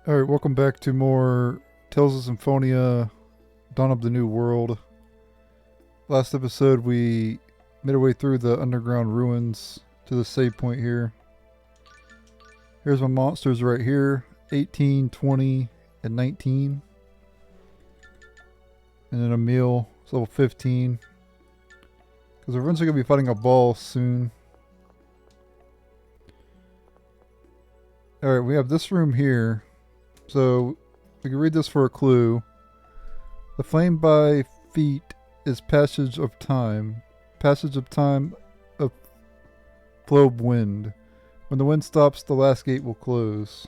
Alright, welcome back to more Tales of Symphonia Dawn of the New World. Last episode we made our way through the underground ruins to the save point here. Here's my monsters right here, 18, 20, and 19. And then Emil, it's level 15. Because we're eventually going to be fighting a boss soon. Alright, we have this room here. So, we can read this for a clue. The flame by feet is passage of time. Passage of time of flow of wind. When the wind stops, the last gate will close.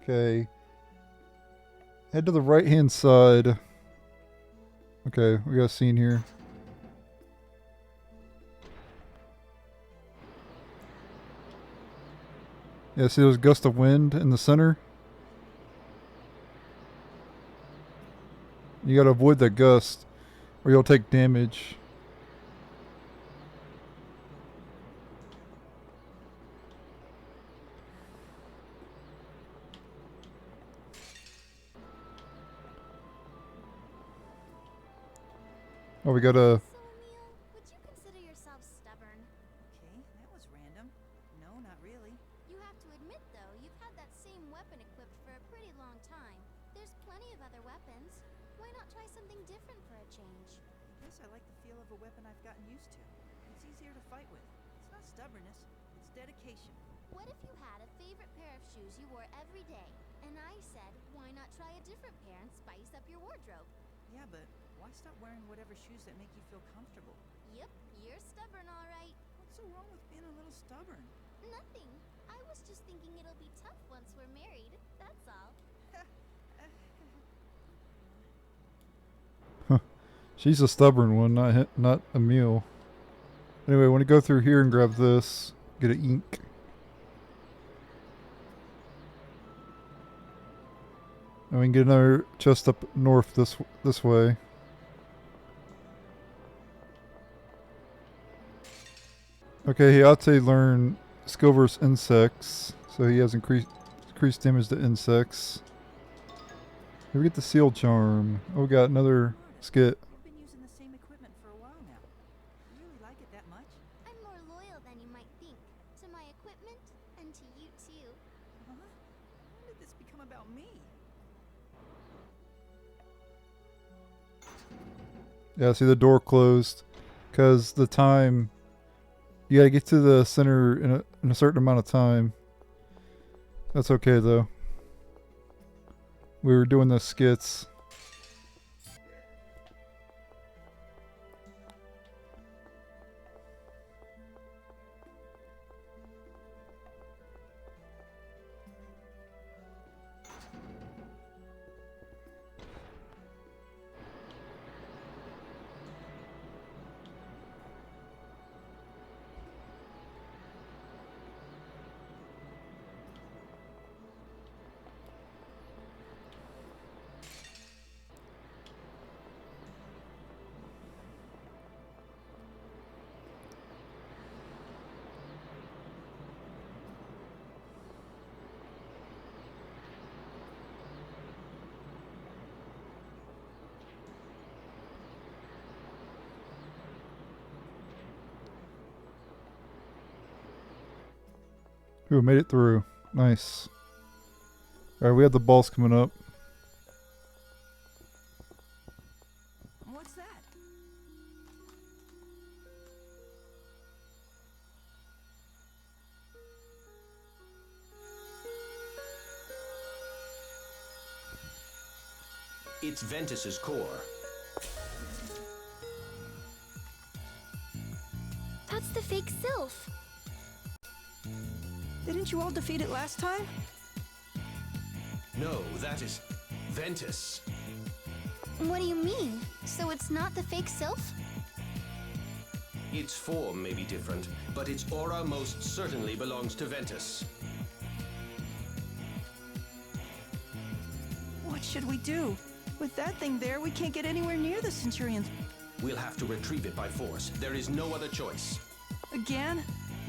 Okay. Head to the right hand side. Okay, we got a scene here. Yeah, see those gusts of wind in the center? You gotta avoid that gust, or you'll take damage. Oh, we got a... So, Emil, would you consider yourself stubborn? Okay, that was random. No, not really. You have to admit, though, you've had that same weapon equipped for a pretty long time. There's plenty of other weapons. Why not try something different for a change? I guess I like the feel of a weapon I've gotten used to. It's easier to fight with. It's not stubbornness, it's dedication. What if you had a favorite pair of shoes you wore every day, and I said, why not try a different pair and spice up your wardrobe? Yeah, but why stop wearing whatever shoes that make you feel comfortable? Yep, you're stubborn, all right. What's so wrong with being a little stubborn? Nothing. I was just thinking it'll be tough once we're married, that's all. She's a stubborn one, not Emil. Anyway, I want to go through here and grab this. Get an ink. And we can get another chest up north this way. Okay, he ought to learn skill versus insects, so he has increased damage to insects. Here we get the seal charm. Oh, we got another skit. You've been using the same equipment for a while now. You really like it that much? I'm more loyal than you might think. To my equipment, and to you too. Huh? When did this become about me? Yeah, see the door closed because the time. You gotta get to the center in a certain amount of time. That's okay though. We were doing the skits. Ooh, made it through. Nice. Alright, we have the balls coming up. What's that? It's Ventus's core. That's the fake Sylph. Didn't you all defeat it last time? No, that is Ventus. What do you mean? So it's not the fake Sylph? Its form may be different, but its aura most certainly belongs to Ventus. What should we do? With that thing there, we can't get anywhere near the Centurions. We'll have to retrieve it by force. There is no other choice. Again?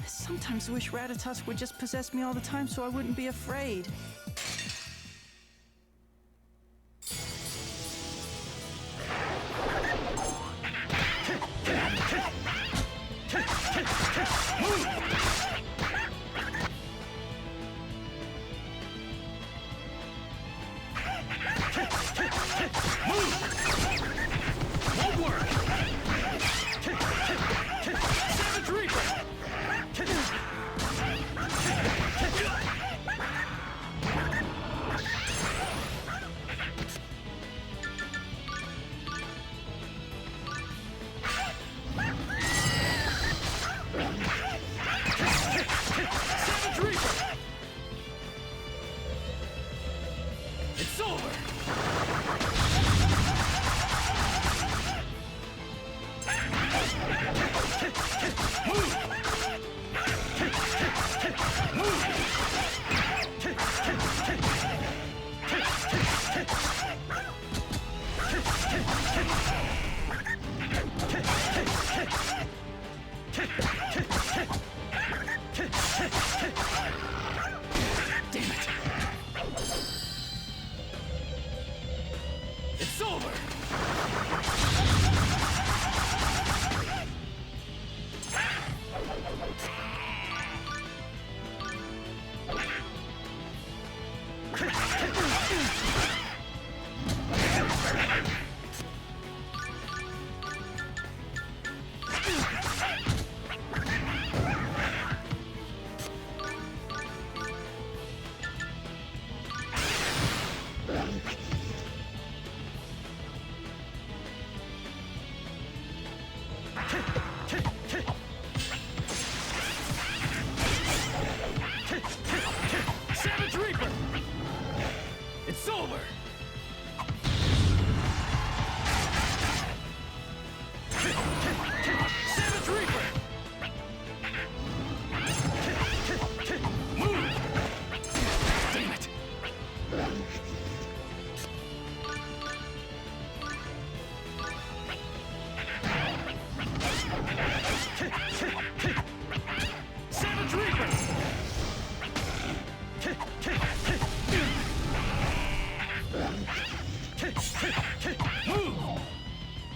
I sometimes wish Ratatusk would just possess me all the time so I wouldn't be afraid.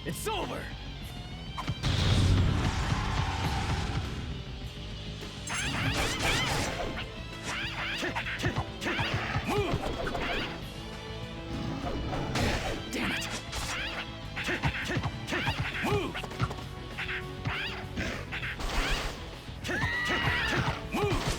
It's over! Damn it! Move! Move!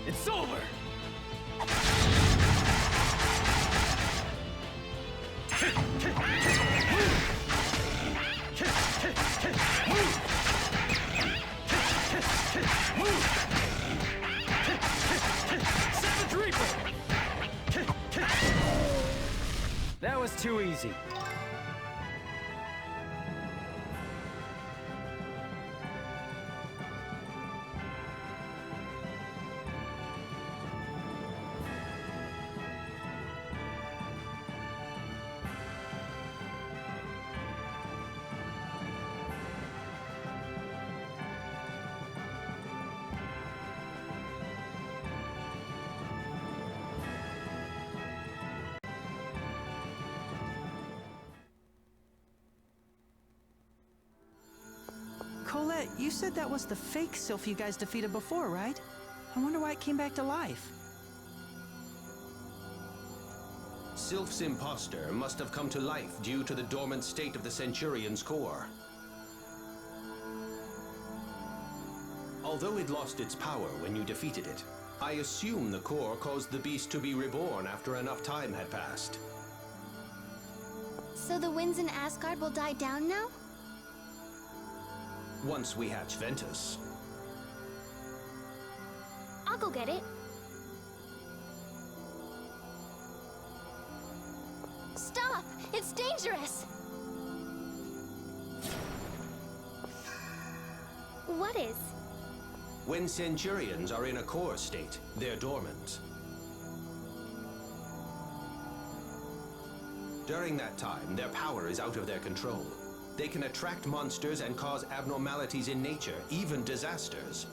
It's over! Savage Reaper! That was too easy. Colette, you said that was the fake Sylph you guys defeated before, right? I wonder why it came back to life. Sylph's imposter must have come to life due to the dormant state of the Centurion's core. Although it lost its power when you defeated it, I assume the core caused the beast to be reborn after enough time had passed. So the winds in Asgard will die down now? Once we hatch Ventus. I'll go get it. Stop! It's dangerous! What is? When Centurions are in a core state, they're dormant. During that time, their power is out of their control. They can attract monsters and cause abnormalities in nature, even disasters.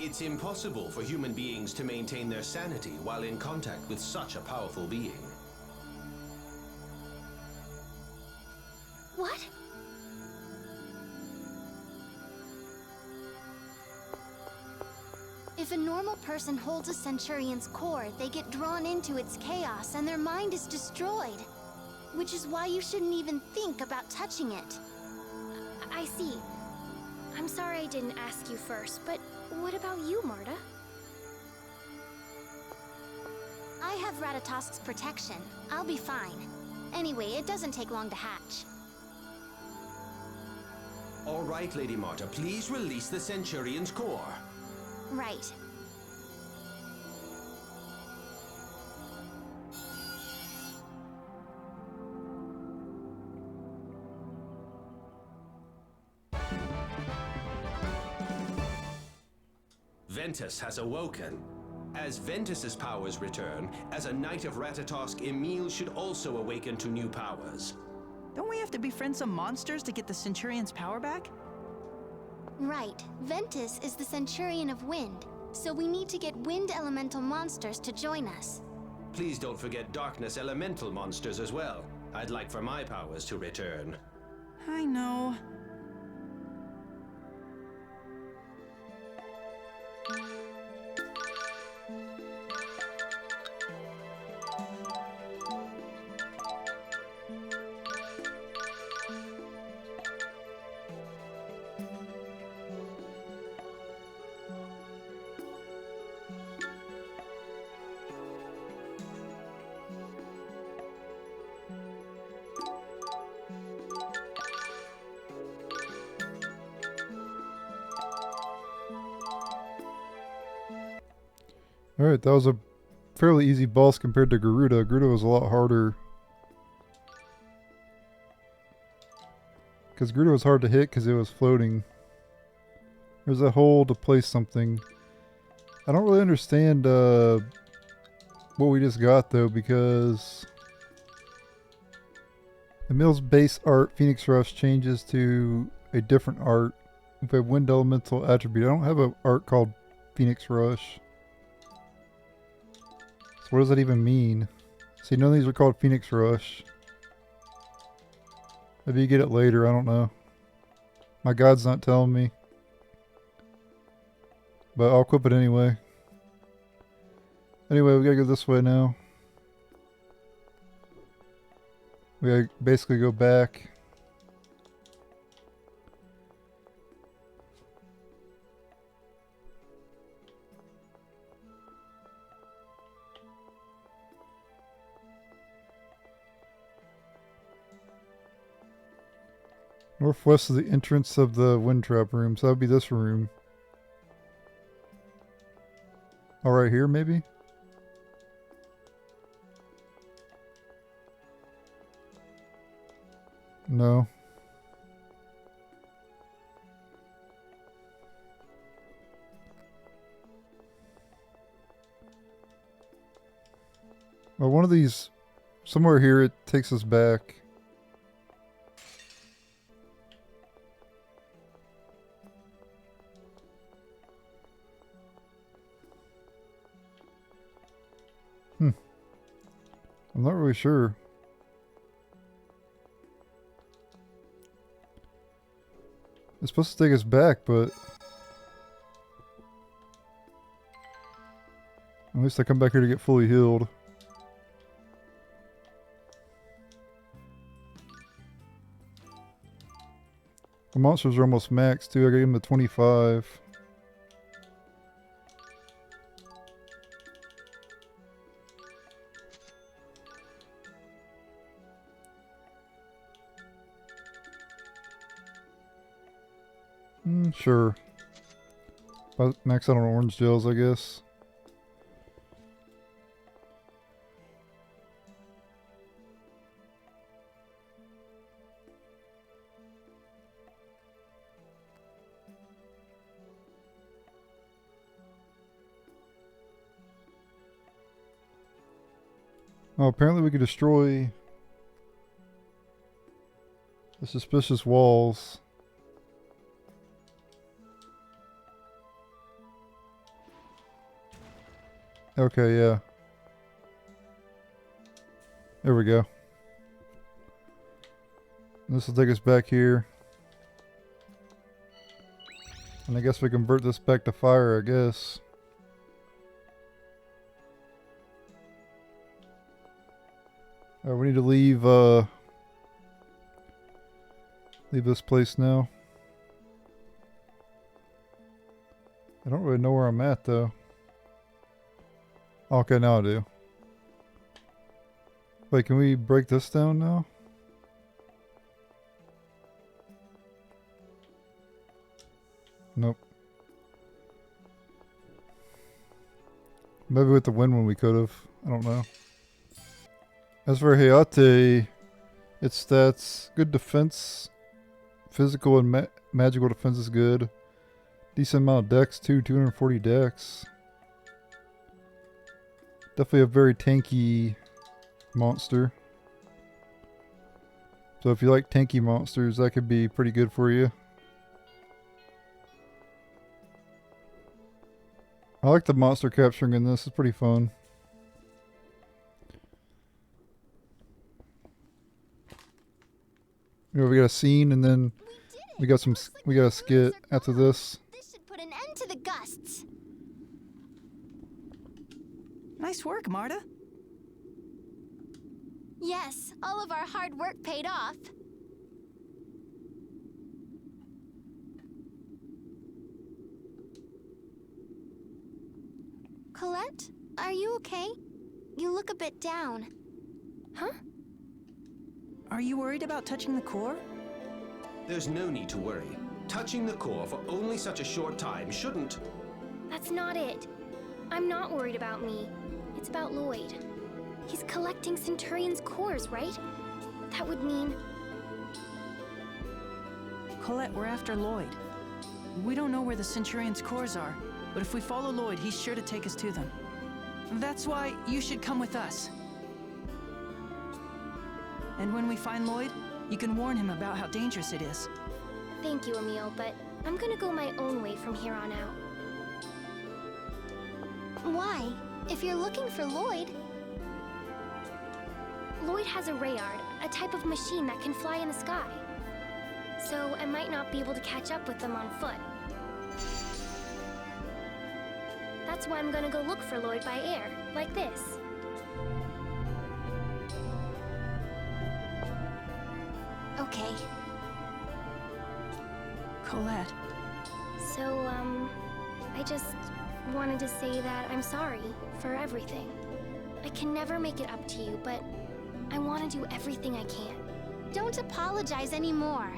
It's impossible for human beings to maintain their sanity while in contact with such a powerful being. What? If a normal person holds a Centurion's core, they get drawn into its chaos and their mind is destroyed. Which is why you shouldn't even think about touching it. I see. I'm sorry I didn't ask you first, but what about you, Marta? I have Ratatosk's protection. I'll be fine. Anyway, it doesn't take long to hatch. All right, Lady Marta, please release the Centurion's core. Right. Ventus has awoken. As Ventus's powers return, as a Knight of Ratatosk, Emil should also awaken to new powers. Don't we have to befriend some monsters to get the Centurion's power back? Right. Ventus is the Centurion of Wind, so we need to get wind elemental monsters to join us. Please don't forget darkness elemental monsters as well. I'd like for my powers to return. I know. Alright, that was a fairly easy boss compared to Garuda. Garuda was a lot harder. Because Garuda was hard to hit because it was floating. There's a hole to place something. I don't really understand what we just got though, because Emil's base art, Phoenix Rush, changes to a different art with a wind elemental attribute. I don't have an art called Phoenix Rush. So what does that even mean? See, none of these are called Phoenix Rush. Maybe you get it later, I don't know. My guide's not telling me. But I'll equip it anyway. Anyway, we gotta go this way now. We gotta basically go back. Northwest of the entrance of the wind trap room, so that would be this room. Oh, right here, maybe? No. Well, one of these, somewhere here, it takes us back. I'm not really sure. It's supposed to take us back, but at least I come back here to get fully healed. The monsters are almost maxed too. I got him to 25. Sure. But max out on orange gels, I guess. Oh, apparently we could destroy the suspicious walls. Okay, yeah. There we go. This will take us back here. And I guess we convert this back to fire, I guess. We need to leave this place now. I don't really know where I'm at though. Okay, now I do. Wait, can we break this down now? Nope. Maybe with the wind one we could have. I don't know. As for Hayate, its stats, good defense, physical and magical defense is good. Decent amount of dex too, 240 dex. Definitely a very tanky monster. So if you like tanky monsters, that could be pretty good for you. I like the monster capturing in this, it's pretty fun. You know, we got a scene and then we got a skit after this. This should put an end to the gusts. Nice work, Marta. Yes, all of our hard work paid off. Colette, are you okay? You look a bit down. Huh? Are you worried about touching the core? There's no need to worry. Touching the core for only such a short time shouldn't... That's not it. I'm not worried about me. It's about Lloyd. He's collecting Centurion's cores, right? That would mean... Colette, we're after Lloyd. We don't know where the Centurion's cores are, but if we follow Lloyd, he's sure to take us to them. That's why you should come with us. And when we find Lloyd, you can warn him about how dangerous it is. Thank you, Emil, but I'm gonna go my own way from here on out. Why? If you're looking for Lloyd... Lloyd has a Rayard, a type of machine that can fly in the sky. So I might not be able to catch up with them on foot. That's why I'm gonna go look for Lloyd by air, like this. Okay. Colette. So, I just wanted to say that I'm sorry for everything. I can never make it up to you, but I want to do everything I can. Don't apologize anymore.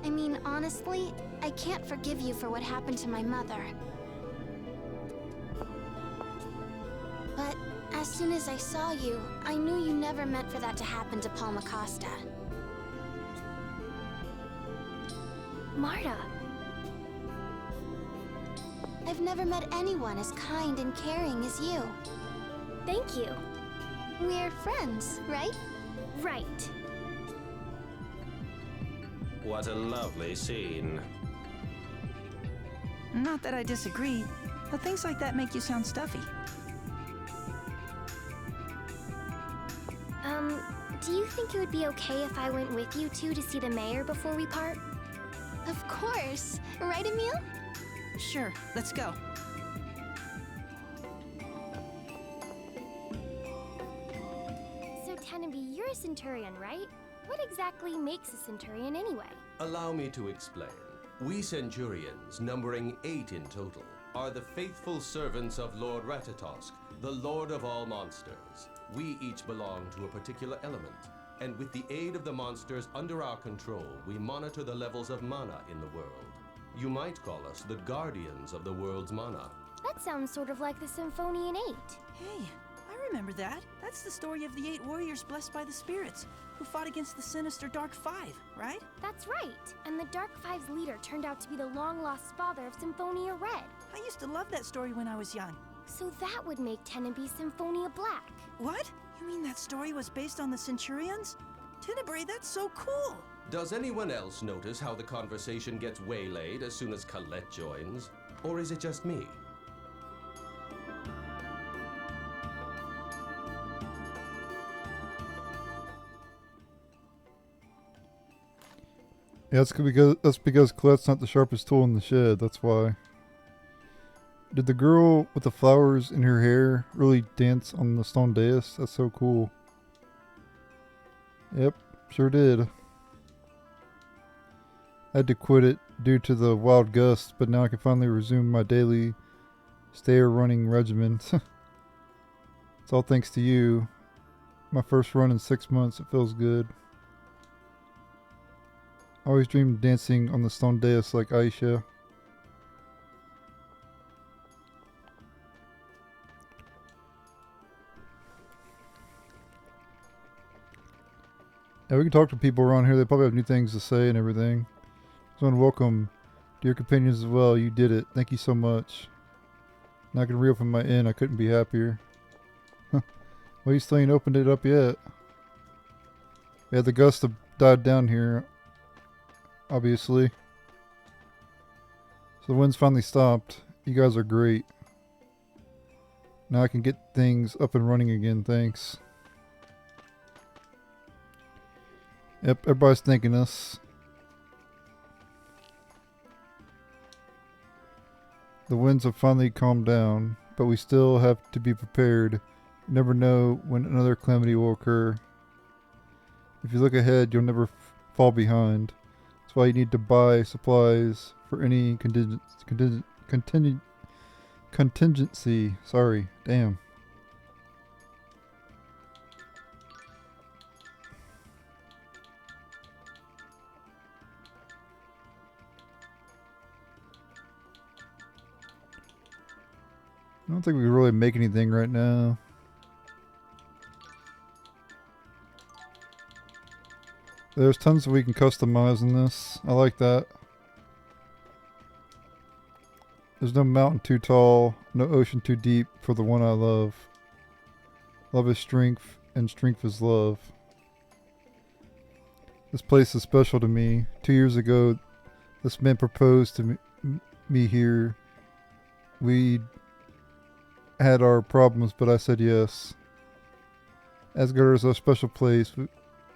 I mean, honestly, I can't forgive you for what happened to my mother. But as soon as I saw you, I knew you never meant for that to happen to Palma Costa. Marta. I've never met anyone as kind and caring as you. Thank you. We're friends, right? Right. What a lovely scene. Not that I disagree, but things like that make you sound stuffy. Do you think it would be okay if I went with you two to see the mayor before we part? Of course. Right, Emil? Sure, let's go. So, Tenenby, you're a Centurion, right? What exactly makes a Centurion anyway? Allow me to explain. We Centurions, numbering 8 in total, are the faithful servants of Lord Ratatosk, the Lord of all monsters. We each belong to a particular element, and with the aid of the monsters under our control, we monitor the levels of mana in the world. You might call us the guardians of the world's mana. That sounds sort of like the Symphonian 8. Hey, I remember that. That's the story of the 8 warriors blessed by the spirits, who fought against the sinister Dark Five, right? That's right. And the Dark Five's leader turned out to be the long-lost father of Symphonia Red. I used to love that story when I was young. So that would make Tenebrae Symphonia Black. What? You mean that story was based on the Centurions? Tenebrae, that's so cool! Does anyone else notice how the conversation gets waylaid as soon as Colette joins? Or is it just me? Yeah, that's because Colette's not the sharpest tool in the shed, that's why. Did the girl with the flowers in her hair really dance on the stone dais? That's so cool. Yep, sure did. I had to quit it due to the wild gusts, but now I can finally resume my daily stair running regimen. It's all thanks to you. My first run in 6 months, it feels good. I always dreamed of dancing on the stone dais like Aisha. Yeah, we can talk to people around here. They probably have new things to say and everything. Just want to welcome dear companions as well. You did it. Thank you so much. Now I can reopen my inn. I couldn't be happier. Well, you still ain't opened it up yet. Yeah, the gusts have died down here. Obviously. So the wind's finally stopped. You guys are great. Now I can get things up and running again. Thanks. Yep, everybody's thanking us. The winds have finally calmed down, but we still have to be prepared. You never know when another calamity will occur. If you look ahead, you'll never fall behind. That's why you need to buy supplies for any contingency. Sorry, damn. I don't think we can really make anything right now. There's tons that we can customize in this. I like that. There's no mountain too tall, no ocean too deep for the one I love. Love is strength, and strength is love. This place is special to me. 2 years ago, this man proposed to me here. We had our problems, but I said yes. Asgard is a special place.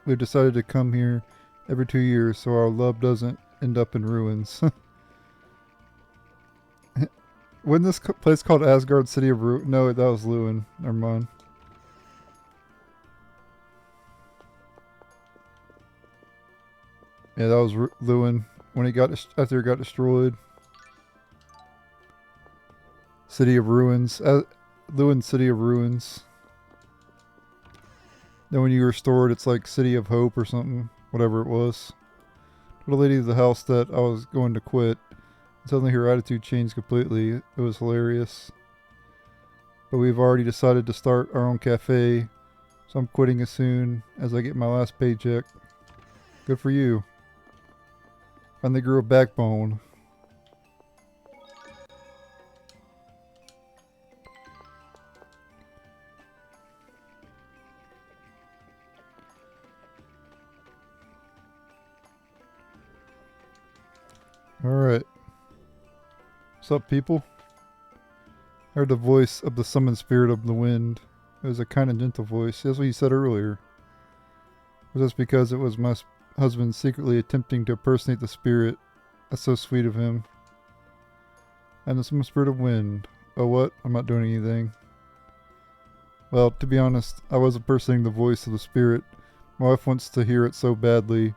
We've decided to come here every 2 years so our love doesn't end up in ruins. Wasn't this place called Asgard, City of Ruins? No, that was Lewin. Never mind. Yeah, that was Lewin when he got after he got destroyed. City of Ruins. Lewin, City of Ruins. Then when you restore it, it's like City of Hope or something. Whatever it was. The lady of the house that I was going to quit. Suddenly her attitude changed completely. It was hilarious. But we've already decided to start our own cafe. So I'm quitting as soon as I get my last paycheck. Good for you. Finally grew a backbone. Alright. What's up, people? I heard the voice of the summoned spirit of the wind. It was a kind and gentle voice. That's what you said earlier. Was this because it was my husband secretly attempting to impersonate the spirit? That's so sweet of him. And the summoned spirit of wind. Oh, what? I'm not doing anything. Well, to be honest, I was impersonating the voice of the spirit. My wife wants to hear it so badly.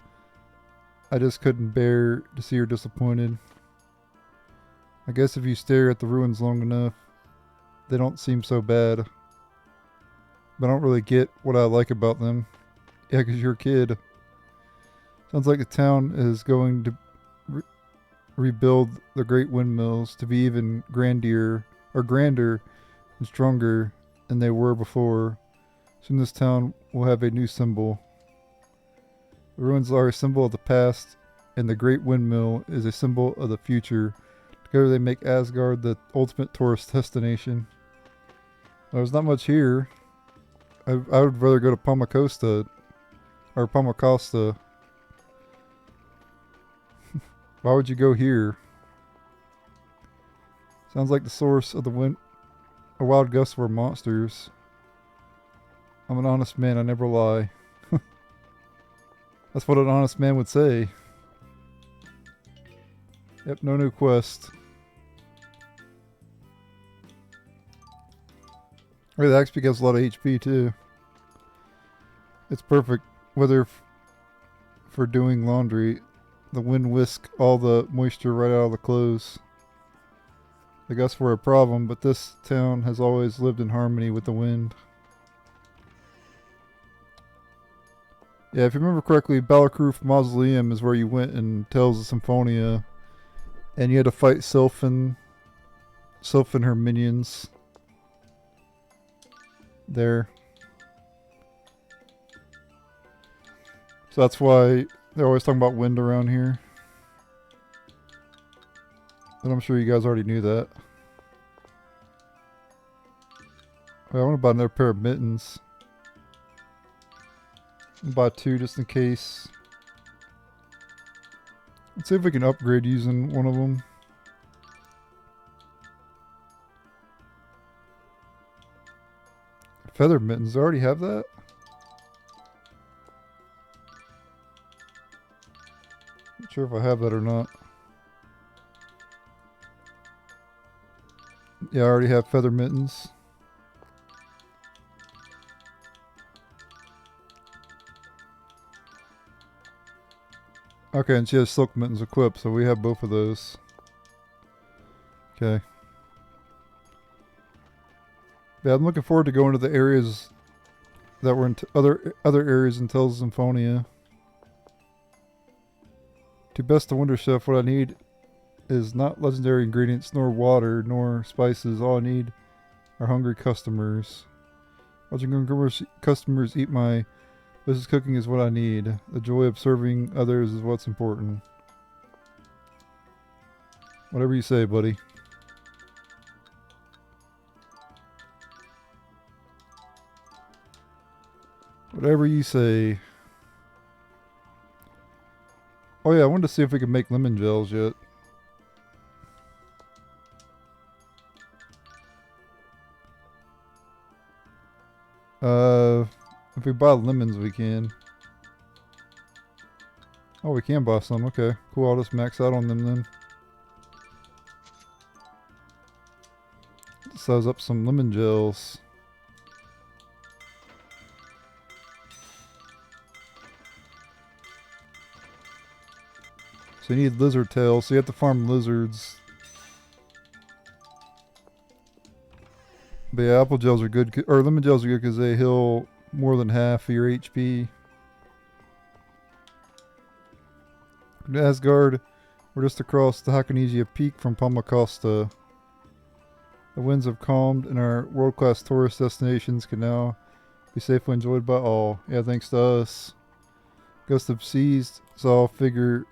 I just couldn't bear to see her disappointed. I guess if you stare at the ruins long enough, they don't seem so bad. But I don't really get what I like about them. Yeah, 'cause you're a kid. Sounds like the town is going to rebuild the great windmills to be even grander and stronger than they were before. Soon this town will have a new symbol. The ruins are a symbol of the past, and the great windmill is a symbol of the future. Together they make Asgard the ultimate tourist destination. There's not much here. I would rather go to Palmacosta. Or Palmacosta. Why would you go here? Sounds like the source of the wind. A wild gusts were monsters. I'm an honest man, I never lie. That's what an honest man would say. Yep, no new quest. Right, the XP gets a lot of HP too. It's perfect, whether for doing laundry. The wind whisked all the moisture right out of the clothes. The gusts were a problem, but this town has always lived in harmony with the wind. Yeah, if you remember correctly, Balakruuf Mausoleum is where you went in Tales of Symphonia. And you had to fight Sylph and her minions. There. So that's why they're always talking about wind around here. And I'm sure you guys already knew that. I want to buy another pair of mittens. I'll buy 2 just in case. Let's see if we can upgrade using one of them. Feather mittens, I already have that? Not sure if I have that or not. Yeah, I already have feather mittens. Okay, and she has silk mittens equipped, so we have both of those. Okay. Yeah, I'm looking forward to going to the areas that were in other areas in Tales of Symphonia. To best the Wonder Chef, what I need is not legendary ingredients, nor water, nor spices. All I need are hungry customers. Watching customers eat my delicious cooking is what I need. The joy of serving others is what's important. Whatever you say, buddy. Whatever you say. Oh yeah, I wanted to see if we could make lemon gels yet. If we buy lemons we can. Oh, we can buy some. Okay, cool. I'll just max out on them then. Size up some lemon gels. So you need lizard tails, so you have to farm lizards. But yeah, apple gels are good, or lemon gels are good because they heal more than half of your HP. In Asgard, we're just across the Hakonesia Peak from Palmacosta. The winds have calmed and our world-class tourist destinations can now be safely enjoyed by all. Yeah, thanks to us. Gust have ceased, so I'll figure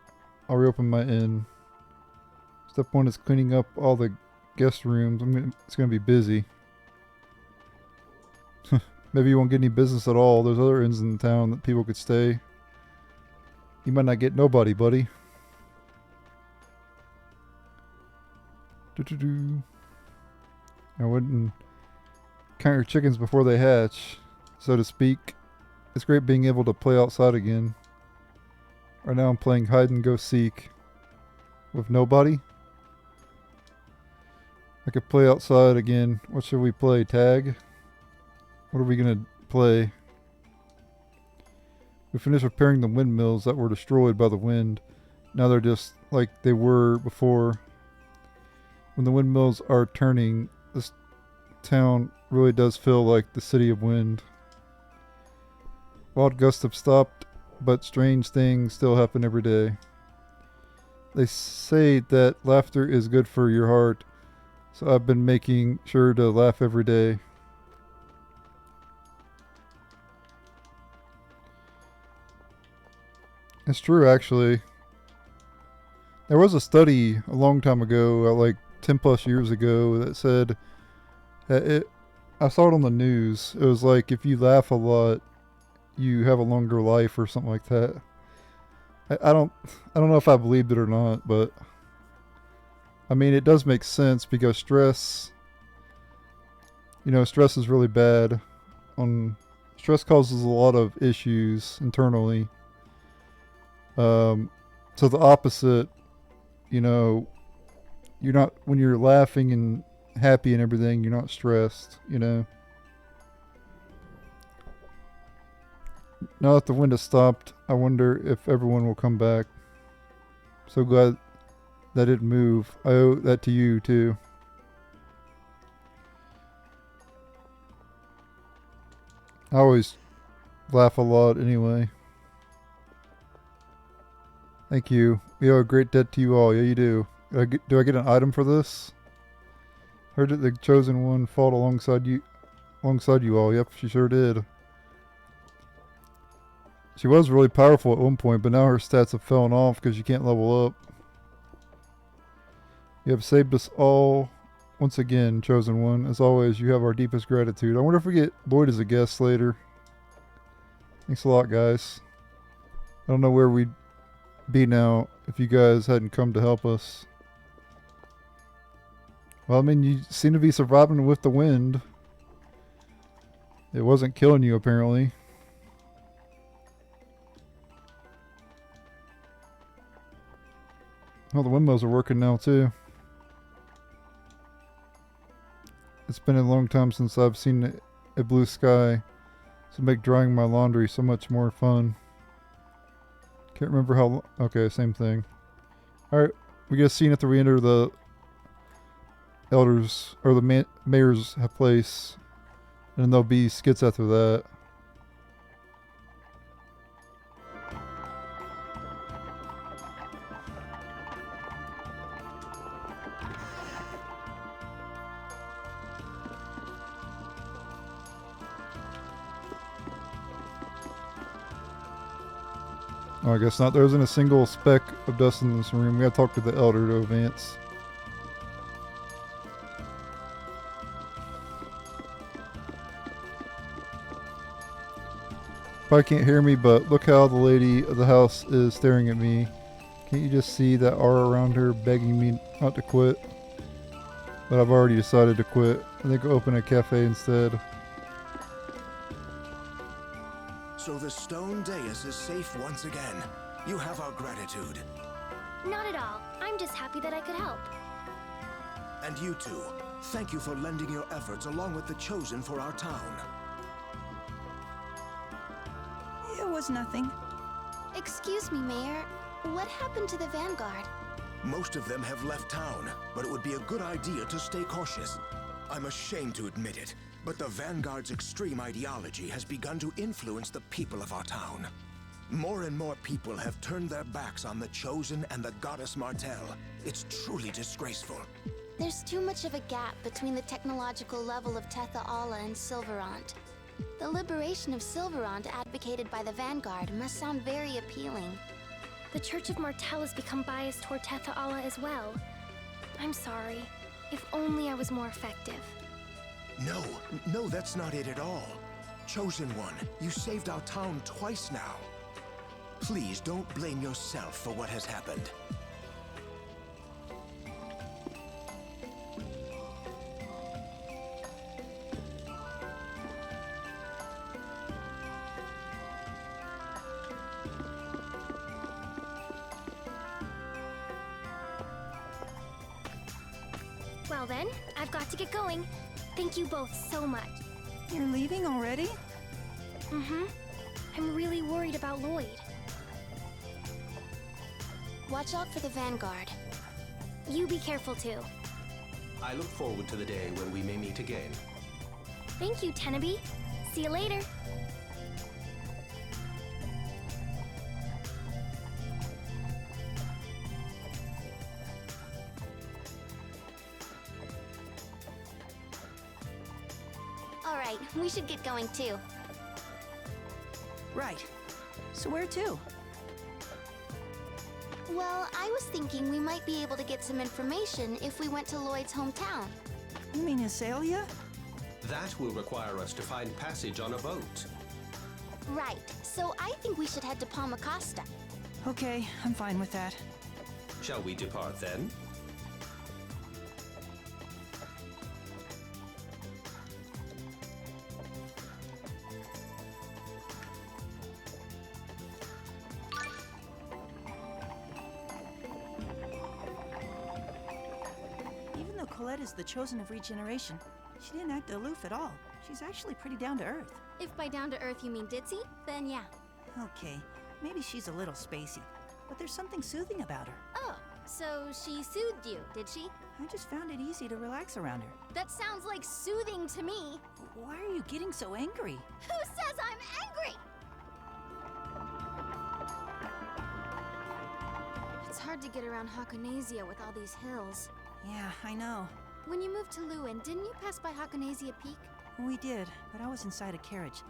I'll reopen my inn. Step 1 is cleaning up all the guest rooms. It's going to be busy. Maybe you won't get any business at all. There's other inns in town that people could stay. You might not get nobody, buddy. I wouldn't count your chickens before they hatch, so to speak. It's great being able to play outside again. Right now I'm playing hide and go seek with nobody. I could play outside again. What should we play? Tag? What are we going to play? We finished repairing the windmills that were destroyed by the wind. Now they're just like they were before. When the windmills are turning, this town really does feel like the city of wind. Wild gusts have stopped, but strange things still happen every day. They say that laughter is good for your heart, so I've been making sure to laugh every day. It's true, actually. There was a study a long time ago, like 10 plus years ago, that said that I saw it on the news. It was like if you laugh a lot, you have a longer life or something like that. I don't know if I believed it or not, but I mean it does make sense because stress is really bad. Stress causes a lot of issues internally. So the opposite, you're not, when you're laughing and happy and everything, you're not stressed, Now that the wind has stopped, I wonder if everyone will come back. So glad that it moved. I owe that to you, too. I always laugh a lot anyway. Thank you. We owe a great debt to you all. Yeah, you do. Do I get an item for this? Heard that the chosen one fought alongside you all. Yep, she sure did. She was really powerful at one point, but now her stats have fallen off because you can't level up. You have saved us all once again, chosen one. As always, you have our deepest gratitude. I wonder if we get Lloyd as a guest later. Thanks a lot, guys. I don't know where we'd be now if you guys hadn't come to help us. Well, I mean, you seem to be surviving with the wind. It wasn't killing you, apparently. Oh, the windmills are working now, too. It's been a long time since I've seen a blue sky, so make drying my laundry so much more fun. Can't remember how long. Okay, same thing. Alright, we get a scene after we enter the elders, or the mayor's place, and then there'll be skits after that. Oh, I guess not. There isn't a single speck of dust in this room. We gotta talk to the elder to advance. Probably can't hear me, but look how the lady of the house is staring at me. Can't you just see that aura around her begging me not to quit? But I've already decided to quit. I think I'll open a cafe instead. So the stone dais is safe once again. You have our gratitude. Not at all. I'm just happy that I could help. And you too. Thank you for lending your efforts along with the chosen for our town. It was nothing. Excuse me, Mayor. What happened to the Vanguard? Most of them have left town, but it would be a good idea to stay cautious. I'm ashamed to admit it, but the Vanguard's extreme ideology has begun to influence the people of our town. More and more people have turned their backs on the Chosen and the Goddess Martel. It's truly disgraceful. There's too much of a gap between the technological level of Tetha Alla and Silverant. The liberation of Silverant advocated by the Vanguard must sound very appealing. The Church of Martel has become biased toward Tetha Alla as well. I'm sorry. If only I was more effective. No, that's not it at all. Chosen One, you saved our town twice now. Please don't blame yourself for what has happened. Well then, I've got to get going. Thank you both so much. You're leaving already? Mm-hmm. I'm really worried about Lloyd. Watch out for the Vanguard. You be careful too. I look forward to the day when we may meet again. Thank you, Tenaby. See you later. right. We should get going too. Right. So where to? Well, I was thinking we might be able to get some information if we went to Lloyd's hometown. You mean Azalea? That will require us to find passage on a boat. Right. So I think we should head to Palma Costa. Okay, I'm fine with that. Shall we depart then? Even though Colette is the chosen of regeneration, she didn't act aloof at all. She's actually pretty down to earth. If by down to earth you mean ditzy, then yeah. Okay, maybe she's a little spacey, but there's something soothing about her. Oh, so she soothed you, did she? I just found it easy to relax around her. That sounds like soothing to me. Why are you getting so angry? Who says I'm angry? It's hard to get around Hakonasia with all these hills. Yeah, I know. When you moved to Lewin, didn't you pass by Hakonasia Peak? We did, but I was inside a carriage,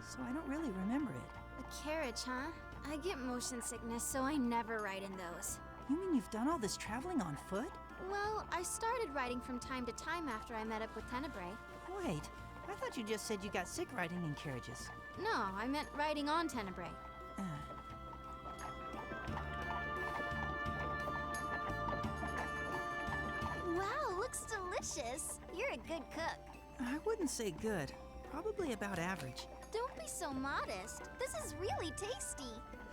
so I don't really remember it. A carriage, huh? I get motion sickness, so I never ride in those. You mean you've done all this traveling on foot? Well, I started riding from time to time after I met up with Tenebrae. Wait, I thought you just said you got sick riding in carriages. No, I meant riding on Tenebrae. Wow, looks delicious. You're a good cook. I wouldn't say good. Probably about average. Don't be so modest. This is really tasty.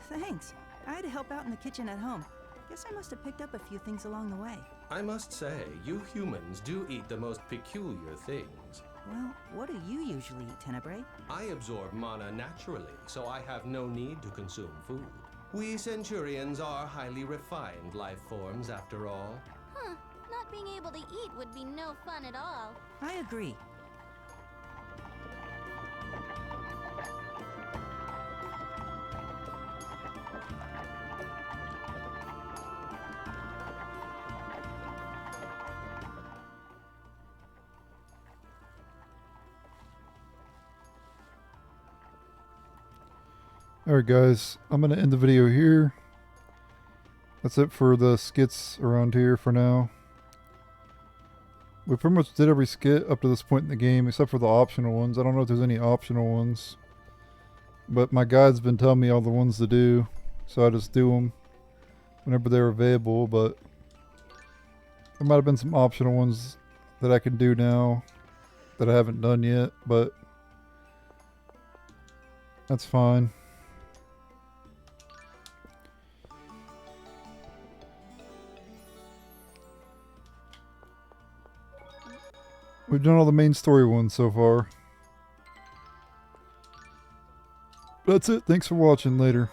Thanks. I had to help out in the kitchen at home. Guess I must have picked up a few things along the way. I must say, you humans do eat the most peculiar things. Well, what do you usually eat, Tenebrae? I absorb mana naturally, so I have no need to consume food. We Centurions are highly refined life forms, after all. Huh. Not being able to eat would be no fun at all. I agree. Alright guys, I'm going to end the video here. That's it for the skits around here for now. We pretty much did every skit up to this point in the game, except for the optional ones. I don't know if there's any optional ones. But my guide's been telling me all the ones to do, so I just do them whenever they're available. But there might have been some optional ones that I can do now that I haven't done yet, but that's fine. We've done all the main story ones so far. That's it. Thanks for watching. Later.